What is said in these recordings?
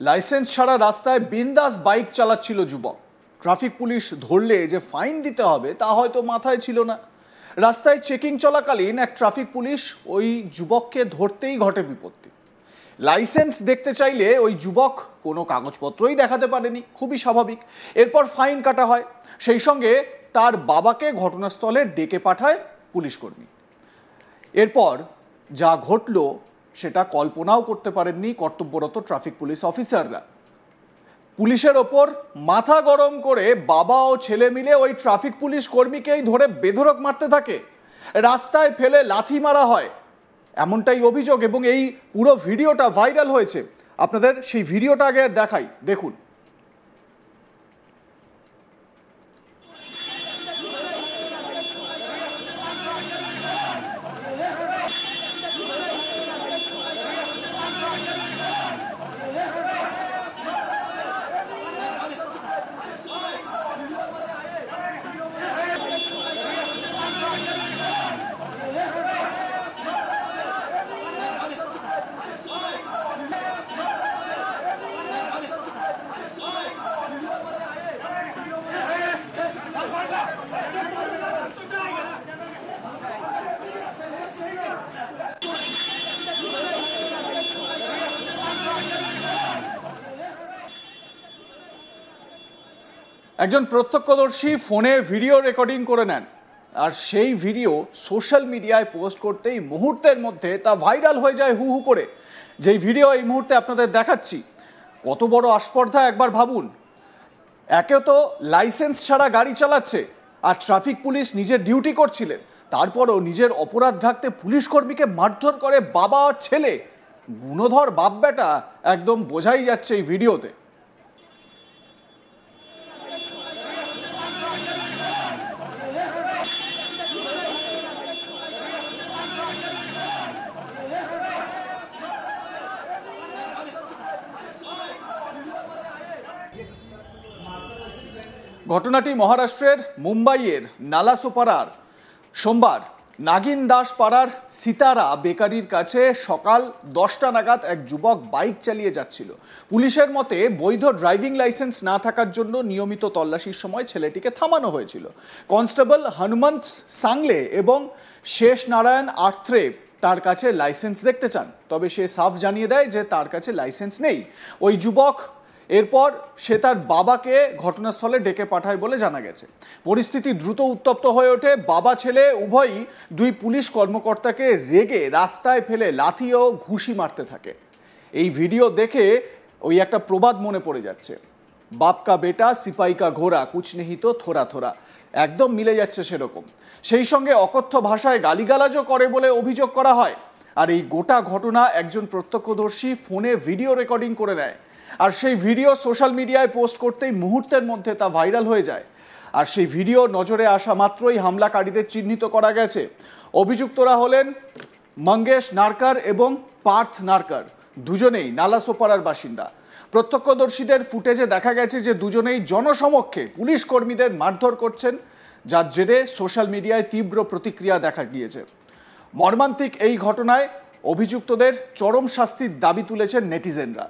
Licence ছাড়া রাস্তায় বিন্দাস বাইক চালাচ্ছিল যুবক। ট্রাফিক পুলিশ ধরলে যে ফাইন দিতে হবে তা হয়তো মাথায় ছিল না। রাস্তায় চেকিং চলাকালীন এক ট্রাফিক পুলিশ ওই যুবককে ধরতেই ঘটে বিপত্তি। লাইসেন্স দেখতে চাইলে ওই যুবক কোনো কাগজপত্রই দেখাতে পারেনি, খুবই স্বাভাবিক। এরপর ফাইন কাটা হয়, সেই সঙ্গে তার বাবাকে ঘটনাস্থলে ডেকে পাঠায় পুলিশ কর্মী। এরপর যা ঘটল সেটা কল্পনাও করতে পারেননি কর্তব্যরত ট্রাফিক পুলিশ অফিসাররা। পুলিশের ওপর মাথা গরম করে বাবা ও ছেলে মিলে ওই ট্রাফিক পুলিশ কর্মীকেই ধরে বেধড়ক মারতে থাকে, রাস্তায় ফেলে লাথি মারা হয়, এমনটাই অভিযোগ। এবং এই পুরো ভিডিওটা ভাইরাল হয়েছে, আপনাদের সেই ভিডিওটা আগে দেখাই, দেখুন। একজন প্রত্যক্ষদর্শী ফোনে ভিডিও রেকর্ডিং করে নেন, আর সেই ভিডিও সোশ্যাল মিডিয়ায় পোস্ট করতেই মুহূর্তের মধ্যে তা ভাইরাল হয়ে যায় হু হু করে। যেই ভিডিও এই মুহূর্তে আপনাদের দেখাচ্ছি, কত বড় আস্পর্ধা একবার ভাবুন। একে তো লাইসেন্স ছাড়া গাড়ি চালাচ্ছে, আর ট্রাফিক পুলিশ নিজের ডিউটি করছিলেন, তারপরও নিজের অপরাধ ঢাকতে পুলিশ কর্মীকে মারধর করে বাবা আর ছেলে। গুণধর বাপ বেটা একদম বোঝাই যাচ্ছে এই ভিডিওতে। ঘটনাটি মহারাষ্ট্রের মুম্বাইয়ের নালাসোপারার সোমবার নাগিন দাস পাড়ার সিতারা বেকারির কাছে সকাল 10টা নাগাদ এক যুবক বাইক চালিয়ে যাচ্ছিল। পুলিশের মতে বৈধ ড্রাইভিং লাইসেন্স না থাকার জন্য নিয়মিত তল্লাশির সময় ছেলেটিকে থামানো হয়েছিল। কনস্টেবল হনুমন্ত সাংলে এবং শেষ নারায়ণ আত্রে তার কাছে লাইসেন্স দেখতে চান, তবে সে সাফ জানিয়ে দেয় যে তার কাছে লাইসেন্স নেই। ওই যুবক এরপর সে তার বাবাকে ঘটনাস্থলে ডেকে পাঠায় বলে জানা গেছে। পরিস্থিতি দ্রুত উত্তপ্ত হয়ে ওঠে। বাবা ছেলে উভয়ই দুই পুলিশ কর্মকর্তাকে রেগে রাস্তায় ফেলে লাথি ও ঘুষি মারতে থাকে। এই ভিডিও দেখে ওই একটা প্রবাদ মনে পড়ে যাচ্ছে, বাপ কা বেটা সিপাই কা ঘোড়া কুছ নেহি তো থোড়া থোড়া, একদম মিলে যাচ্ছে সেরকম। সেই সঙ্গে অকথ্য ভাষায় গালিগালাজও করে বলে অভিযোগ করা হয়। আর এই গোটা ঘটনা একজন প্রত্যক্ষদর্শী ফোনে ভিডিও রেকর্ডিং করে নেয়, আর সেই ভিডিও সোশ্যাল মিডিয়ায় পোস্ট করতেই মুহূর্তের মধ্যে তা ভাইরাল হয়ে যায়। আর সেই ভিডিও নজরে আসা মাত্রই হামলাকারীদের চিহ্নিত করা গেছে। অভিযুক্তরা হলেন মঙ্গেশ নারকার এবং পার্থ নারকার, দুজনেই নালাসোপারার বাসিন্দা। প্রত্যক্ষদর্শীদের ফুটেজে দেখা গেছে যে দুজনেই জনসমক্ষে পুলিশ কর্মীদের মারধর করছেন, যার জেরে সোশ্যাল মিডিয়ায় তীব্র প্রতিক্রিয়া দেখা গিয়েছে। মর্মান্তিক এই ঘটনায় অভিযুক্তদের চরম শাস্তির দাবি তুলেছেন নেটিজেনরা।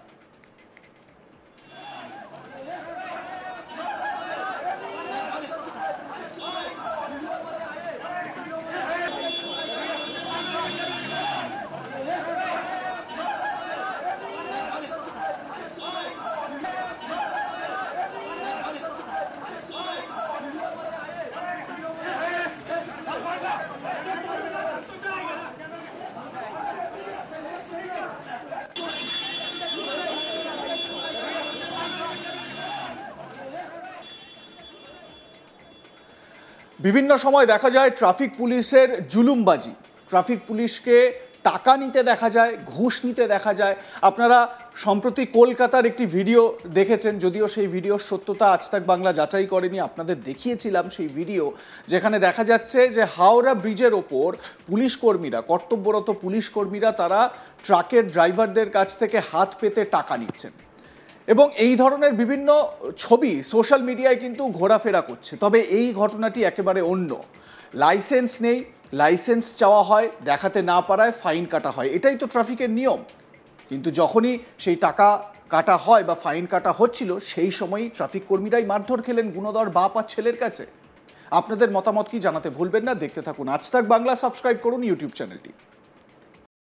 বিভিন্ন সময় দেখা যায় ট্রাফিক পুলিশের জুলুমবাজি, ট্রাফিক পুলিশকে টাকা নিতে দেখা যায়, ঘুষ নিতে দেখা যায়। আপনারা সম্প্রতি কলকাতার একটি ভিডিও দেখেছেন, যদিও সেই ভিডিওর সত্যতা আজ তাক বাংলা যাচাই করেনি, আপনাদের দেখিয়েছিলাম সেই ভিডিও, যেখানে দেখা যাচ্ছে যে হাওড়া ব্রিজের ওপর পুলিশ কর্মীরা, কর্তব্যরত পুলিশ কর্মীরা, তারা ট্রাকের ড্রাইভারদের কাছ থেকে হাত পেতে টাকা নিচ্ছেন। এবং এই ধরনের বিভিন্ন ছবি সোশ্যাল মিডিয়ায় কিন্তু ঘোরাফেরা করছে। তবে এই ঘটনাটি একেবারে অন্য। লাইসেন্স নেই, লাইসেন্স চাওয়া হয়, দেখাতে না পারায় ফাইন কাটা হয়, এটাই তো ট্রাফিকের নিয়ম। কিন্তু যখনই সেই টাকা কাটা হয় বা ফাইন কাটা হচ্ছিল, সেই সময়ই ট্রাফিক কর্মীরাই মারধর খেলেন গুণধর বাপ আর ছেলের কাছে। আপনাদের মতামত কি জানাতে ভুলবেন না। দেখতে থাকুন আজ তাক বাংলা, সাবস্ক্রাইব করুন ইউটিউব চ্যানেলটি।